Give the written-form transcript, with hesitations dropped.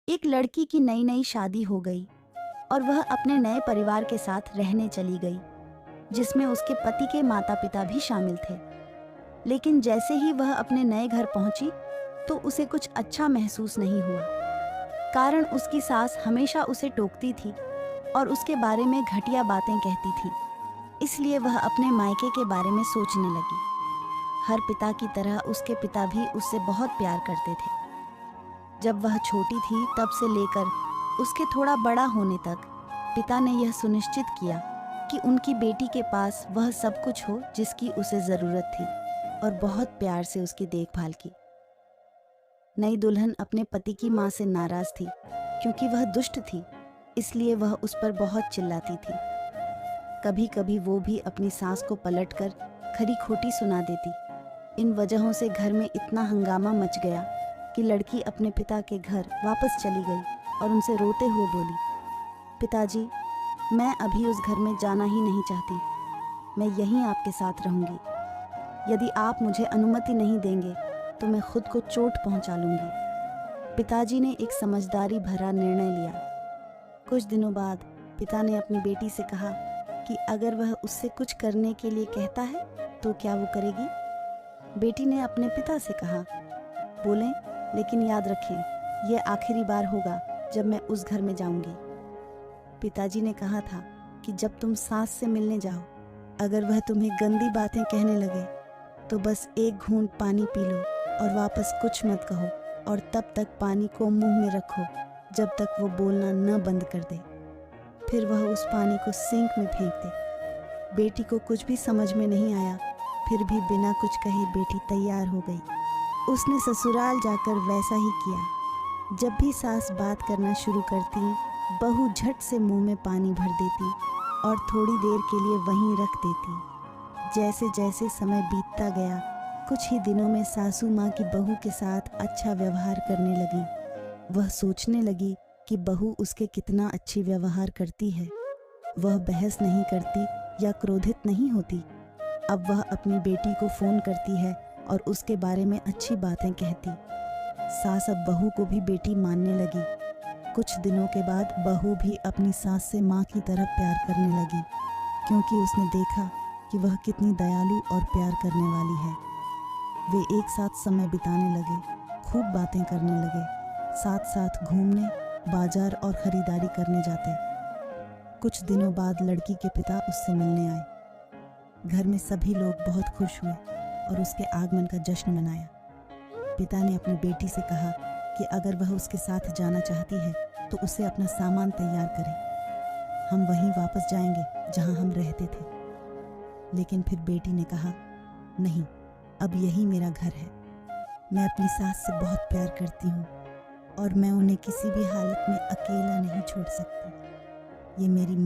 एक लड़की की नई नई शादी हो गई और वह अपने नए परिवार के साथ रहने चली गई, जिसमें उसके पति के माता पिता भी शामिल थे। लेकिन जैसे ही वह अपने नए घर पहुंची तो उसे कुछ अच्छा महसूस नहीं हुआ। कारण उसकी सास हमेशा उसे टोकती थी और उसके बारे में घटिया बातें कहती थी। इसलिए वह अपने मायके के बारे में सोचने लगी। हर पिता की तरह उसके पिता भी उससे बहुत प्यार करते थे। जब वह छोटी थी तब से लेकर उसके थोड़ा बड़ा होने तक पिता ने यह सुनिश्चित किया कि उनकी बेटी के पास वह सब कुछ हो जिसकी उसे ज़रूरत थी, और बहुत प्यार से उसकी देखभाल की। नई दुल्हन अपने पति की माँ से नाराज़ थी क्योंकि वह दुष्ट थी, इसलिए वह उस पर बहुत चिल्लाती थी। कभी कभी वो भी अपनी सास को पलटकर खरी खोटी सुना देती। इन वजहों से घर में इतना हंगामा मच गया कि लड़की अपने पिता के घर वापस चली गई और उनसे रोते हुए बोली, पिताजी, मैं अभी उस घर में जाना ही नहीं चाहती। मैं यहीं आपके साथ रहूंगी। यदि आप मुझे अनुमति नहीं देंगे तो मैं खुद को चोट पहुंचा लूंगी। पिताजी ने एक समझदारी भरा निर्णय लिया। कुछ दिनों बाद पिता ने अपनी बेटी से कहा कि अगर वह उससे कुछ करने के लिए कहता है तो क्या वो करेगी। बेटी ने अपने पिता से कहा, बोलें, लेकिन याद रखें, यह आखिरी बार होगा जब मैं उस घर में जाऊंगी। पिताजी ने कहा था कि जब तुम सास से मिलने जाओ, अगर वह तुम्हें गंदी बातें कहने लगे तो बस एक घूंट पानी पी लो और वापस कुछ मत कहो, और तब तक पानी को मुंह में रखो जब तक वो बोलना न बंद कर दे। फिर वह उस पानी को सिंक में फेंक दे। बेटी को कुछ भी समझ में नहीं आया, फिर भी बिना कुछ कहे बेटी तैयार हो गई। उसने ससुराल जाकर वैसा ही किया। जब भी सास बात करना शुरू करती, बहू झट से मुंह में पानी भर देती और थोड़ी देर के लिए वहीं रख देती। जैसे जैसे समय बीतता गया, कुछ ही दिनों में सासू माँ की बहू के साथ अच्छा व्यवहार करने लगी। वह सोचने लगी कि बहू उसके कितना अच्छी व्यवहार करती है। वह बहस नहीं करती या क्रोधित नहीं होती। अब वह अपनी बेटी को फ़ोन करती है और उसके बारे में अच्छी बातें कहती। सास अब बहू को भी बेटी मानने लगी। कुछ दिनों के बाद बहू भी अपनी सास से माँ की तरह प्यार करने लगी, क्योंकि उसने देखा कि वह कितनी दयालु और प्यार करने वाली है। वे एक साथ समय बिताने लगे, खूब बातें करने लगे, साथ साथ घूमने, बाजार और ख़रीदारी करने जाते। कुछ दिनों बाद लड़की के पिता उससे मिलने आए। घर में सभी लोग बहुत खुश हुए और उसके आगमन का जश्न मनाया। पिता ने अपनी बेटी से कहा कि अगर वह उसके साथ जाना चाहती है तो उसे अपना सामान तैयार करे। हम वहीं वापस जाएंगे जहां हम रहते थे। लेकिन फिर बेटी ने कहा, नहीं, अब यही मेरा घर है। मैं अपनी सास से बहुत प्यार करती हूँ और मैं उन्हें किसी भी हालत में अकेला नहीं छोड़ सकती। ये मेरी माँ